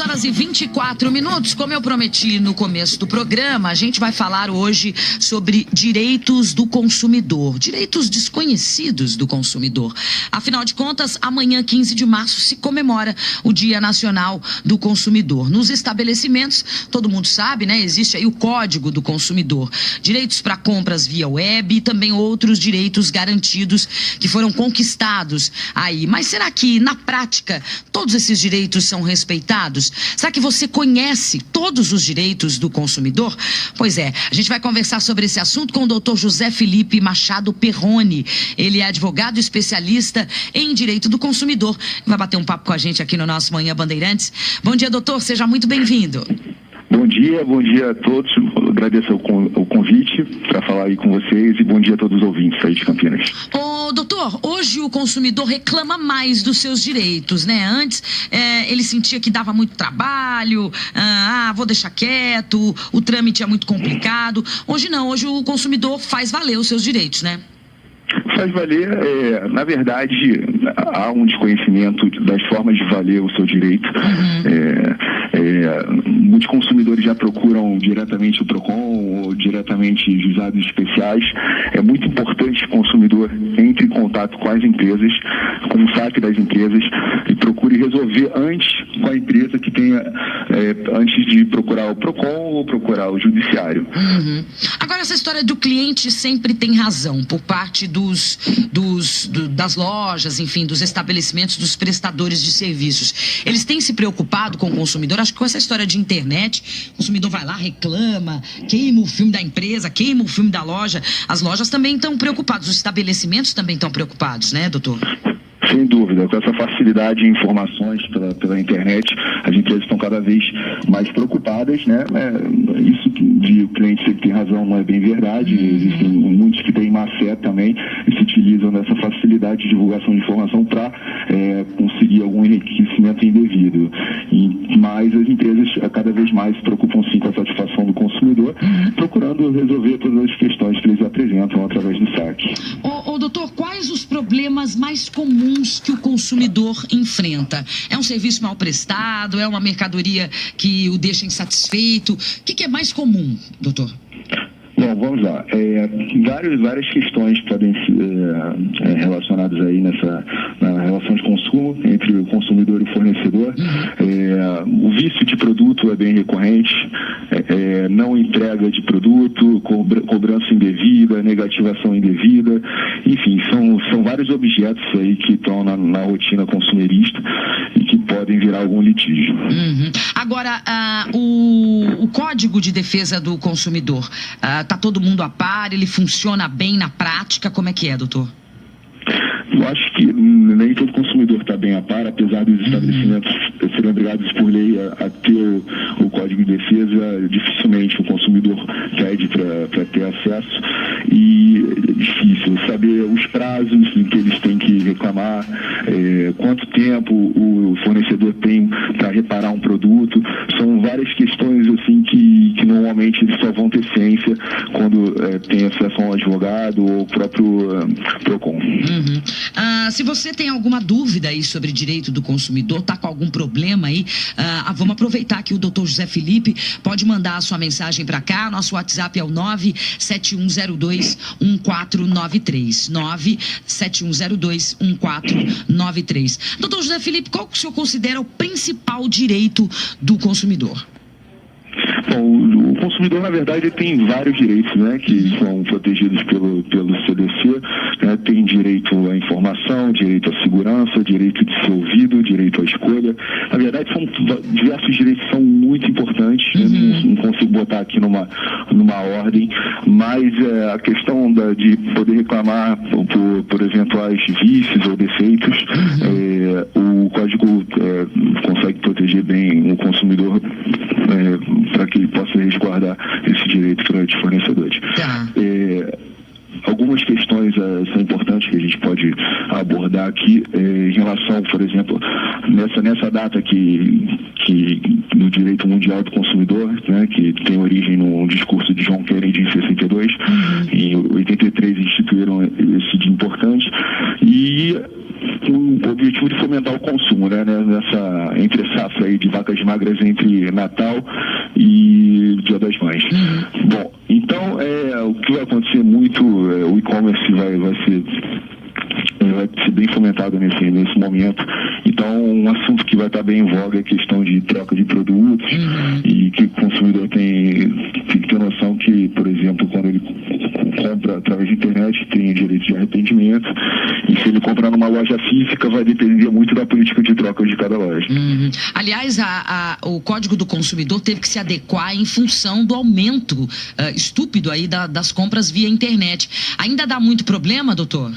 horas e 24 minutos. Como eu prometi no começo do programa, a gente vai falar hoje sobre direitos do consumidor, direitos desconhecidos do consumidor. Afinal de contas, amanhã, 15 de março, se comemora o Dia Nacional do Consumidor. Nos estabelecimentos, todo mundo sabe, né? Existe aí o Código do Consumidor. Direitos para compras via web e também outros direitos garantidos que foram conquistados aí. Mas será que, na prática, todos esses direitos são respeitados? Será que você conhece todos os direitos do consumidor? Pois é, a gente vai conversar sobre esse assunto com o Dr. José Felipe Machado Perrone. Ele é advogado especialista em direito do consumidor. Vai bater um papo com a gente aqui no nosso Manhã Bandeirantes. Bom dia, doutor. Seja muito bem-vindo. Bom dia a todos. Agradeço o convite para falar aí com vocês e bom dia a todos os ouvintes aí de Campinas. Ô, doutor, hoje o consumidor reclama mais dos seus direitos, né? Antes ele sentia que dava muito trabalho, vou deixar quieto, o trâmite é muito complicado. Hoje não, hoje o consumidor faz valer os seus direitos, né? Faz valer, na verdade, há um desconhecimento das formas de valer o seu direito. Muitos consumidores já procuram diretamente o PROCON ou diretamente juizados especiais. É muito importante que o consumidor entre em contato com as empresas, com o saque das empresas e procure resolver antes com a empresa que tenha, antes de procurar o PROCON ou procurar o judiciário. Agora, essa história do cliente sempre tem razão por parte das lojas, enfim, dos estabelecimentos, dos prestadores de serviços. Eles têm se preocupado com o consumidor. Acho que com essa história de internet, o consumidor vai lá, reclama, queima o filme da empresa, queima o filme da loja. As lojas também estão preocupadas, os estabelecimentos também estão preocupados, né, doutor? Sem dúvida, com essa facilidade de informações pela internet, as empresas estão cada vez mais preocupadas, né? Isso de o cliente sempre tem razão não é bem verdade. Existem muitos que têm má fé também e se utilizam dessa facilidade de divulgação de informação para conseguir algum enriquecimento indevido. Mas as empresas cada vez mais se preocupam sim com a satisfação do consumidor, procurando resolver todas as questões que eles apresentam através do saque. Doutor, quais os problemas mais comuns que o consumidor enfrenta? É um serviço mal prestado? É uma mercadoria que o deixa insatisfeito? O que é mais comum, doutor? Bom, vamos lá. Várias questões podem ser relacionadas aí na relação de consumo entre o consumidor e o fornecedor. O vício de produto é bem recorrente, não entrega de produto, cobrança indevida, negativação indevida, enfim, são vários objetos aí que estão na rotina consumerista e que podem virar algum litígio. Agora, o Código de Defesa do Consumidor, está todo mundo a par? Ele funciona bem na prática? Como é que é, doutor? Eu acho que nem todo consumidor está bem a par, apesar dos estabelecimentos serem obrigados por lei a ter o Código de Defesa. Dificilmente o consumidor pede para ter acesso e é difícil saber os prazos em que eles têm que reclamar, quanto tempo o fornecedor tem para reparar um produto. São várias questões assim que normalmente eles só vão ter ciência quando tem acesso a um advogado ou o próprio PROCON. Se você tem alguma dúvida aí sobre direito do consumidor, está com algum problema aí, vamos aproveitar que o doutor José Felipe pode mandar a sua mensagem para cá. Nosso WhatsApp é o 971021493. 971021493. Doutor José Felipe, qual que o senhor considera o principal direito do consumidor? Bom, o consumidor, na verdade, ele tem vários direitos, né, que são protegidos pelo CDC, né, tem direito à informação, direito à segurança, direito de ser ouvido, direito à escolha. Na verdade, são diversos direitos que são muito importantes, não consigo botar aqui numa ordem, mas a questão de poder reclamar por eventuais vícios ou defeitos, o Código consegue proteger bem o consumidor para que ele possa resguardar esse direito perante os fornecedores. Algumas questões são importantes que a gente pode abordar aqui em relação, por exemplo, nessa data que no direito mundial do consumidor, né, que tem origem no discurso de John Kennedy em 62, em 83 instituíram esse dia importante, e com o objetivo de fomentar o consumo, né, nessa entre safra aí de vacas magras entre Natal e Dia das Mães. Bom, então o que vai acontecer muito, o e-commerce vai ser bem fomentado nesse momento. Então, um assunto que vai estar bem em voga é a questão de troca de produtos e que o consumidor tem que ter noção que, por exemplo, quando ele compra através da internet, tem direito de arrependimento, e se ele comprar numa loja física, vai depender muito da política de troca de cada loja. Aliás, o Código do Consumidor teve que se adequar em função do aumento estúpido aí das compras via internet. Ainda dá muito problema, doutor?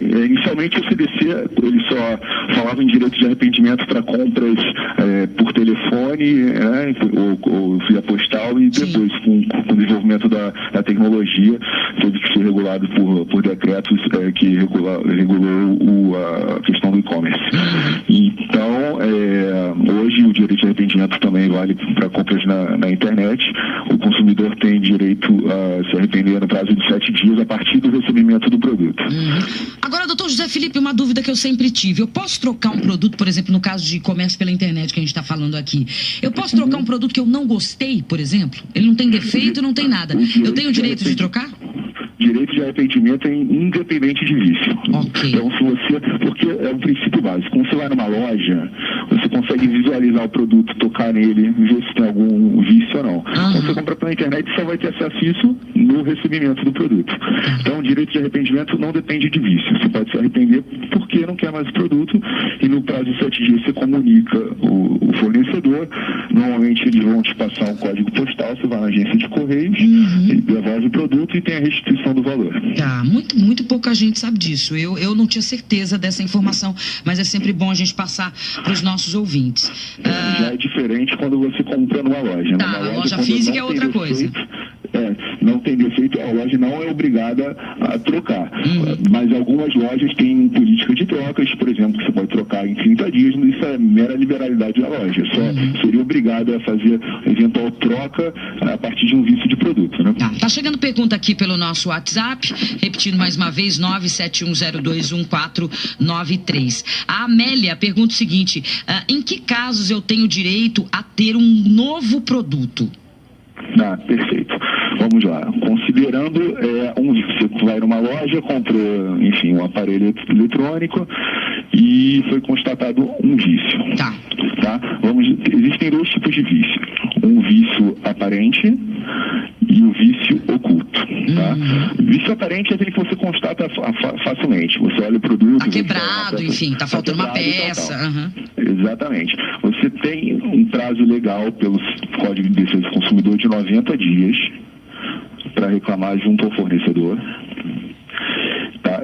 Inicialmente o CDC ele só falava em direito de arrependimento para compras por telefone, ou via postal, e depois com o desenvolvimento da tecnologia teve que ser regulado por decretos que regulou a questão do e-commerce. Então hoje o direito de arrependimento também vale para compras na internet. O consumidor tem direito a se arrepender no prazo de 7 dias a partir do recebimento do produto. Agora, doutor José Felipe, uma dúvida que eu sempre tive. Eu posso trocar um produto, por exemplo, no caso de comércio pela internet que a gente está falando aqui. Eu posso trocar um produto que eu não gostei, por exemplo? Ele não tem defeito, não tem nada. Eu tenho o direito de trocar? Direito de arrependimento é independente de vício. Okay. Então, porque é um princípio básico. Quando você vai numa loja, você consegue visualizar o produto, tocar nele, ver se tem algum vício ou não. Quando você compra pela internet, só vai ter acesso a isso no recebimento do produto. Então, o direito de arrependimento não depende de vício. Você pode se arrepender porque não quer mais o produto, e no prazo de 7 dias você comunica o fornecedor. Normalmente eles vão te passar um código postal, você vai na agência de correios, devolve o produto e tem a restituição do valor. Tá, muito pouca gente sabe disso. Eu não tinha certeza dessa informação, mas é sempre bom a gente passar para os nossos ouvintes. Já é diferente quando você compra numa loja. Tá, a loja física é outra coisa. Não tem defeito, a loja não é obrigada a trocar. Mas algumas lojas têm política de trocas, por exemplo, que você pode trocar em 30 dias, isso é mera liberalidade da loja. Só seria obrigada a fazer eventual troca a partir de um vício de produto, né? Tá chegando pergunta aqui pelo nosso WhatsApp, repetindo mais uma vez, 971021493. A Amélia pergunta o seguinte: em que casos eu tenho direito a ter um novo produto? Perfeito. Vamos lá. Considerando você vai numa loja, comprou, enfim, um aparelho eletrônico e foi constatado um vício. Tá? Existem 2 tipos de vício. Um vício aparente e o vício oculto. Vício aparente é aquele que você constata facilmente. Você olha o produto... Tá quebrado, enfim, tá faltando uma peça. Exatamente. Você tem um prazo legal pelo Código de Defesa do Consumidor de 90 dias para reclamar junto ao fornecedor.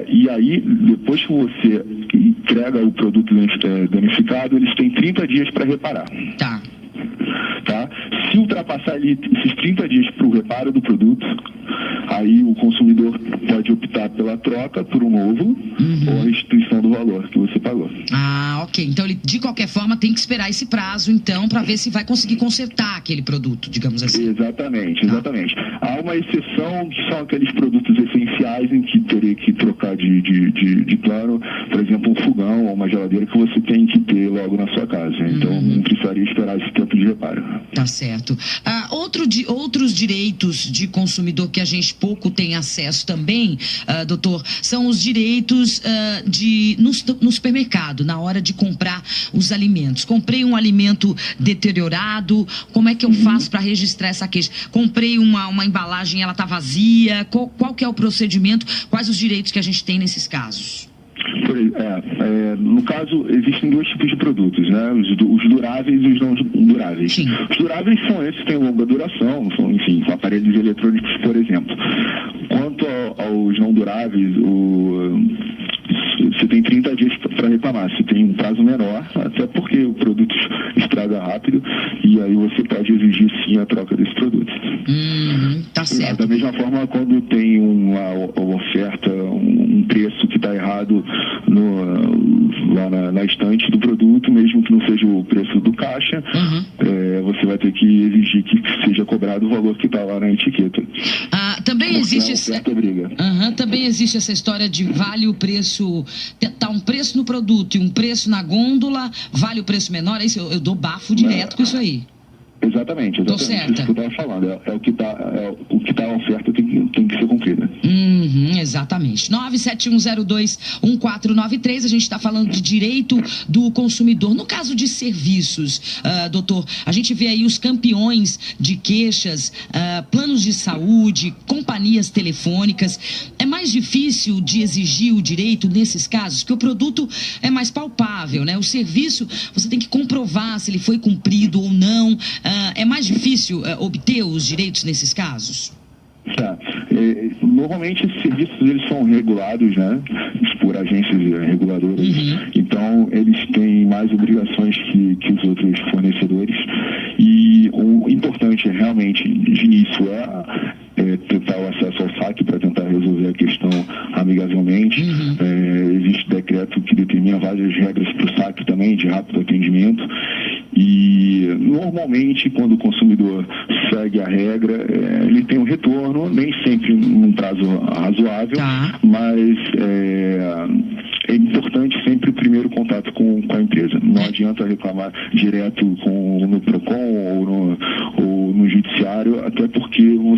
E aí, depois que você entrega o produto danificado, eles têm 30 dias para reparar. Tá? Se ultrapassar ali esses 30 dias para o reparo do produto, aí o consumidor pode optar pela troca por um novo ou a restituição do valor que você pagou. Ok. Então ele, de qualquer forma, tem que esperar esse prazo, então, para ver se vai conseguir consertar aquele produto, digamos assim. Exatamente. Há uma exceção que são aqueles produtos essenciais em que teria que trocar de plano, por exemplo, um fogão ou uma geladeira que você tem que ter logo na sua casa. Então não precisaria esperar esse tempo de reparo. Tá certo. Outros direitos de consumidor que a gente pouco tem acesso também, doutor, são os direitos no supermercado, na hora de comprar os alimentos. Comprei um alimento deteriorado, como é que eu faço para registrar essa queixa? Comprei uma embalagem, ela está vazia, qual que é o procedimento? Quais os direitos que a gente tem nesses casos? No caso, existem 2 tipos de produtos, né? Os duráveis e os não duráveis. Sim. Os duráveis são esses que têm longa duração, são, enfim, aparelhos eletrônicos, por exemplo. Quanto aos não duráveis, você tem 30 dias para reclamar. Você tem um prazo menor, até porque o produto estraga rápido, e aí você pode exigir sim a troca desse produto. Tá certo. Da mesma forma, quando tem uma oferta, um preço que está errado lá na estante do produto, mesmo que não seja o preço do caixa, você vai ter que exigir que seja cobrado determinado valor que está lá na etiqueta. Também existe também existe essa história de vale o preço, tá um preço no produto e um preço na gôndola, vale o preço menor, é isso? Eu dou bafo direto com isso aí. Exatamente. Isso que eu estava falando. É o que tá a oferta tem que ser cumprida. Exatamente. 971021493, a gente está falando de direito do consumidor. No caso de serviços, doutor, a gente vê aí os campeões de queixas, planos de saúde, companhias telefônicas. É mais difícil de exigir o direito nesses casos, porque o produto é mais palpável, né? O serviço, você tem que comprovar se ele foi cumprido ou não. É mais difícil obter os direitos nesses casos? Tá. Normalmente esses serviços eles são regulados, né, por agências reguladoras. Então eles têm mais obrigações que os outros fornecedores. E o importante realmente de início é tentar o acesso ao saque para tentar resolver a questão amigavelmente. Existe decreto que determina várias regras para o saque também, de rápido atendimento. E normalmente quando o consumidor segue a regra, ele tem um retorno, nem sempre num prazo razoável, mas é importante sempre o primeiro contato com a empresa. Não adianta reclamar direto no PROCON ou no judiciário, até porque o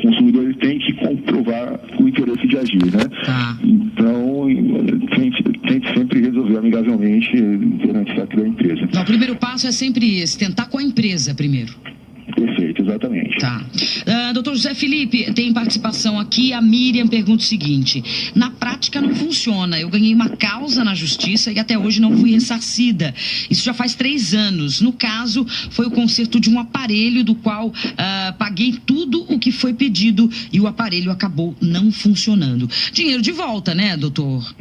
consumidor ele tem que comprovar o interesse de agir, né? Então, tente sempre resolver amigavelmente durante o saque da empresa. Não, o primeiro passo é sempre esse, tentar com a empresa primeiro. Perfeito, exatamente. Doutor José Felipe, tem participação aqui. A Miriam pergunta o seguinte: na prática não funciona. Eu ganhei uma causa na justiça e até hoje não fui ressarcida. Isso já faz 3 anos. No caso, foi o conserto de um aparelho do qual paguei tudo o que foi pedido e o aparelho acabou não funcionando. Dinheiro de volta, né, doutor?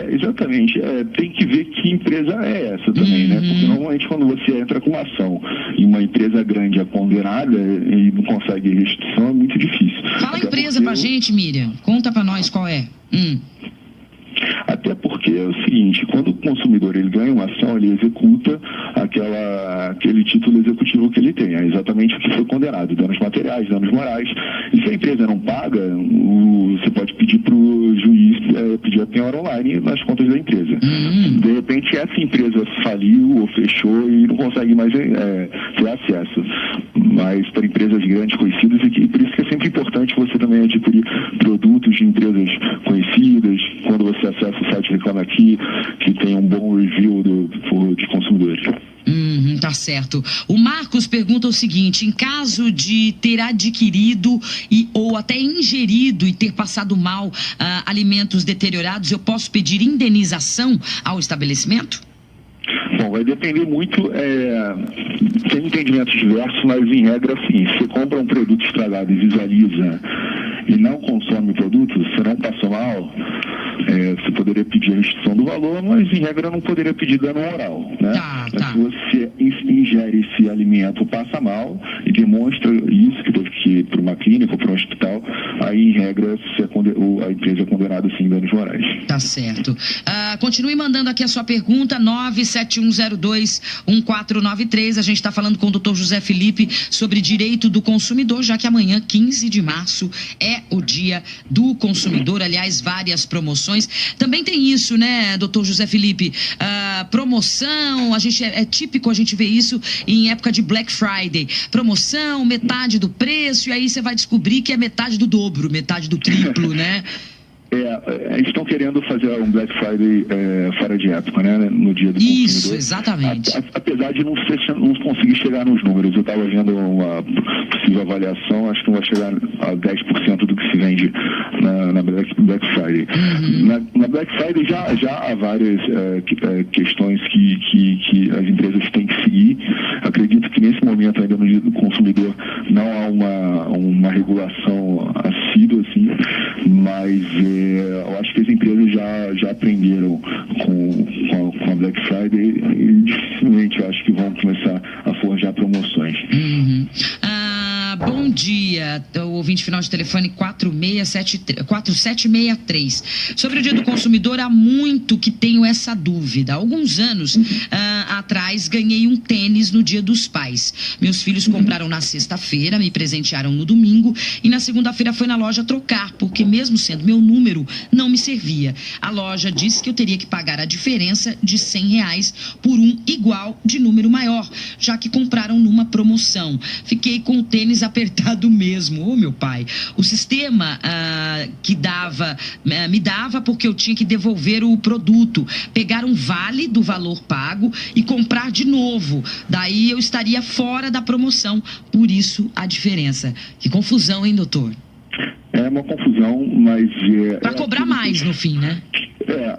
Exatamente. Tem que ver que empresa é essa também, né? Porque normalmente quando você entra com uma ação e uma empresa grande é condenada e não consegue restituição, é muito difícil. Fala a empresa pra gente, Miriam. Conta pra nós qual é. Até porque é o seguinte, quando o consumidor ele ganha uma ação, ele executa aquele título executivo que ele tem, é exatamente o que foi condenado, danos materiais, danos morais. E se a empresa não paga, você pode pedir para o juiz pedir a penhora online nas contas da empresa. De repente essa empresa faliu ou fechou e não consegue mais ter acesso. Mas para empresas grandes, conhecidas, e por isso que é sempre importante você também adquirir produtos de empresas conhecidas. Quando você acessa o site Reclame Aqui, que tem um bom review de consumidores. Tá certo. O Marcos pergunta o seguinte: em caso de ter adquirido ou até ingerido e ter passado mal alimentos deteriorados, eu posso pedir indenização ao estabelecimento? Bom, vai depender muito, tem entendimentos diversos, mas em regra, sim, se você compra um produto estragado e visualiza e não consome o produto, você não passou mal, você poderia pedir a restituição do valor, mas em regra não poderia pedir dano moral, né? Mas se você ingere esse alimento, passa mal e demonstra isso, que teve que ir para uma clínica ou para um hospital, aí em regra a empresa é condenada sim em danos morais. Tá certo. Continue mandando aqui a sua pergunta, 971021493. A gente está falando com o doutor José Felipe sobre direito do consumidor, já que amanhã, 15 de março, é o dia do consumidor. Aliás, várias promoções. Também tem isso, né, doutor José Felipe? Promoção, é típico a gente ver isso em época de Black Friday. Promoção, metade do preço, e aí você vai descobrir que é metade do dobro, metade do triplo, né? Eles estão querendo fazer um Black Friday fora de época, né? No dia do consumidor. Isso, exatamente. Apesar de não conseguir chegar nos números, eu estava vendo uma possível avaliação, acho que não vai chegar a 10% do que se vende na Black Friday. Na Black Friday já há várias questões que as empresas têm que seguir. Acredito que nesse momento ainda no dia do consumidor não há uma regulação assídua, assim, mas eu acho que as empresas já aprenderam com a Black Friday e dificilmente eu acho que vão começar a forjar promoções. Bom dia. ouvinte final de telefone 4763. Sobre o Dia do Consumidor, há muito que tenho essa dúvida. Há alguns anos atrás, ganhei um tênis no Dia dos Pais. Meus filhos compraram na sexta-feira, me presentearam no domingo e na segunda-feira foi na loja trocar, porque mesmo sendo meu número, não me servia. A loja disse que eu teria que pagar a diferença de R$100 por um igual de número maior, já que compraram numa promoção. Fiquei com o tênis apertado mesmo, ô meu pai. O sistema me dava porque eu tinha que devolver o produto, pegar um vale do valor pago e comprar de novo. Daí eu estaria fora da promoção, por isso a diferença. Que confusão, hein, doutor? É uma confusão, mas... Para cobrar mais no fim, né?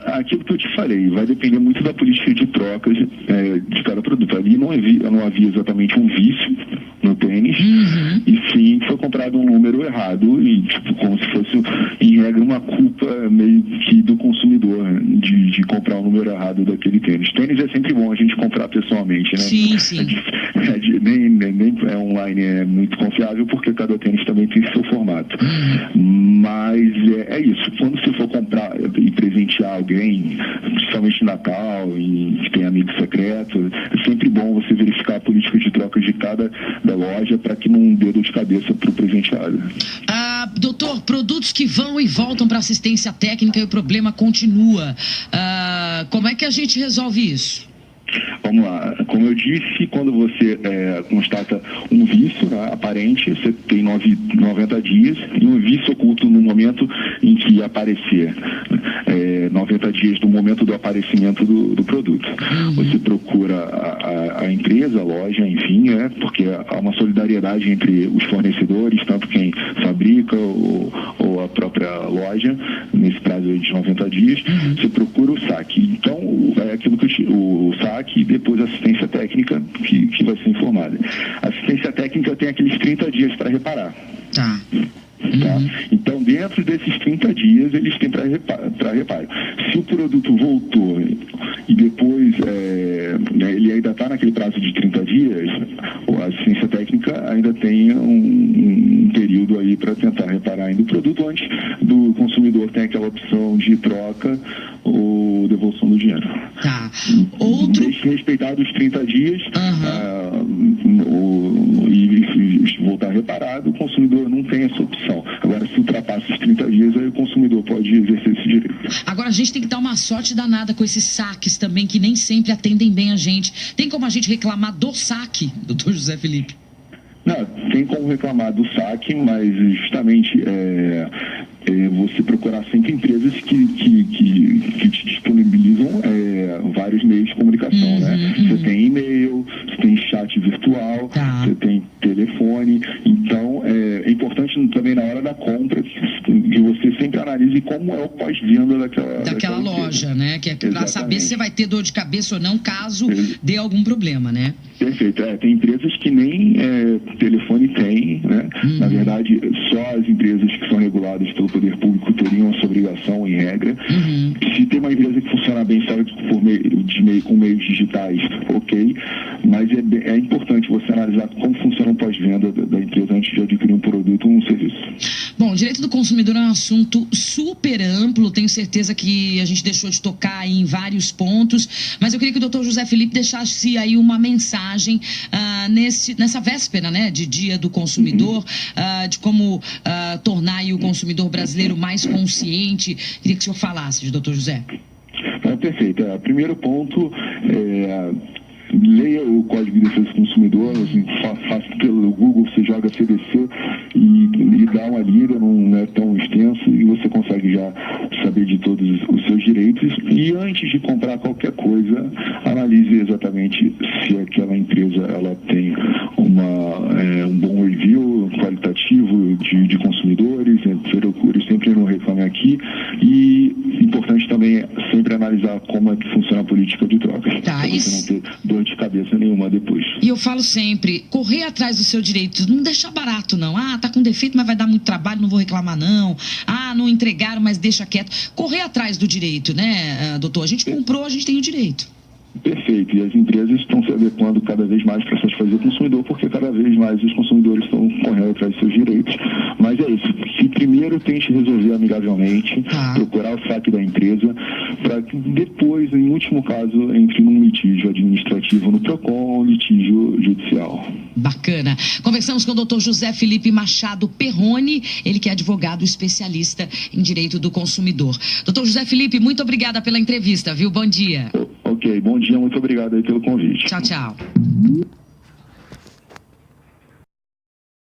Aquilo que eu te falei, vai depender muito da política de trocas de cada produto. Ali não havia exatamente um vício no tênis, e sim foi comprado um número errado e como se fosse, em regra, uma culpa meio que do consumidor de comprar um número errado daquele tênis. Tênis é sempre bom a gente comprar pessoalmente, né? Sim, sim. Nem online é muito confiável porque cada tênis também tem seu formato. Mas é isso, quando você for comprar e presentear alguém, principalmente no Natal, e que tem amigo secreto, é sempre bom você verificar a política de troca de cada da loja para que não dê dor de cabeça para o presenteado. Doutor, produtos que vão e voltam para assistência técnica e o problema continua. Como é que a gente resolve isso? Vamos lá, como eu disse, quando você constata um vício aparente, você tem 90 dias, e um vício oculto no momento em que aparecer, 90 dias do momento do aparecimento do produto. Você procura a empresa, a loja, enfim, porque há uma solidariedade entre os fornecedores, tanto quem fabrica ou a própria loja, nesse prazo de 90 dias, você procura o saque. Então, é aquilo que o saque e depois a assistência técnica que vai ser informada. A assistência técnica tem aqueles 30 dias para reparar. Tá. Então, dentro desses 30 dias, eles têm para reparo. Se o produto voltou e depois ele ainda está naquele prazo de 30 dias, a assistência técnica ainda tem um período aí para tentar reparar ainda o produto antes do consumidor ter aquela opção de troca ou devolução do dinheiro. Tá. Deixe respeitado os 30 dias e voltar reparado, o consumidor não tem essa opção. Agora, se ultrapassa os 30 dias, aí o consumidor pode exercer esse direito. Agora, a gente tem que dar uma sorte danada com esses saques também, que nem sempre atendem bem a gente. Tem como a gente reclamar do saque, doutor José Felipe? Não, tem como reclamar do saque, mas justamente você procurar sempre empresas que te disponibilizam vários meios de comunicação, né? Você tem e-mail, você tem chat virtual, você tem telefone. Então, é importante também na hora da compra que você sempre analise como é o pós-venda daquela loja, né? Que é para saber se você vai ter dor de cabeça ou não, caso dê algum problema, né? Perfeito. Tem empresas que nem telefone tem, né? Na verdade, só as empresas que são reguladas pelo poder público teriam essa obrigação em regra. Se tem uma empresa que funciona bem só com meios digitais, ok, mas é importante você analisar como funciona o pós-venda da empresa antes de adquirir um produto ou um serviço. Bom, o direito do consumidor é um assunto super amplo, tenho certeza que a gente deixou de tocar em vários pontos, mas eu queria que o doutor José Felipe deixasse aí uma mensagem nessa véspera, né, de Dia do Consumidor, de como tornar aí o consumidor brasileiro mais consciente. Queria que o senhor falasse, doutor José. Perfeito. Primeiro ponto leia o Código de Defesa do Consumidor, faça pelo Google, você joga CDC e dá uma lida, não é tão extenso e você consegue já saber de todos os seus direitos. E antes de comprar qualquer coisa, analise exatamente se aquela empresa ela tem um bom review qualitativo de consumidores, procure sempre no Reclame Aqui, e importante também sempre analisar como é que funciona a política de trocas, para você não ter dor de cabeça nenhuma depois. E eu falo sempre, correr atrás do seu direito, não deixar barato não. Tá com defeito, mas vai dar muito trabalho, não vou reclamar não. Não entregaram, mas deixa quieto. Correr atrás do direito, né, doutor? A gente comprou, a gente tem o direito. Perfeito, e as empresas estão se adequando cada vez mais para satisfazer o consumidor, porque cada vez mais os consumidores estão correndo atrás de seus direitos. Mas é isso, se primeiro tente resolver amigavelmente, procurar o saque da empresa, para que depois, em último caso, entre num litígio administrativo no PROCON ou litígio judicial. Bacana. Conversamos com o Dr. José Felipe Machado Perrone, ele que é advogado especialista em direito do consumidor. Dr. José Felipe, muito obrigada pela entrevista, viu? Bom dia. Ok, bom dia, muito obrigado aí pelo convite. Tchau, tchau.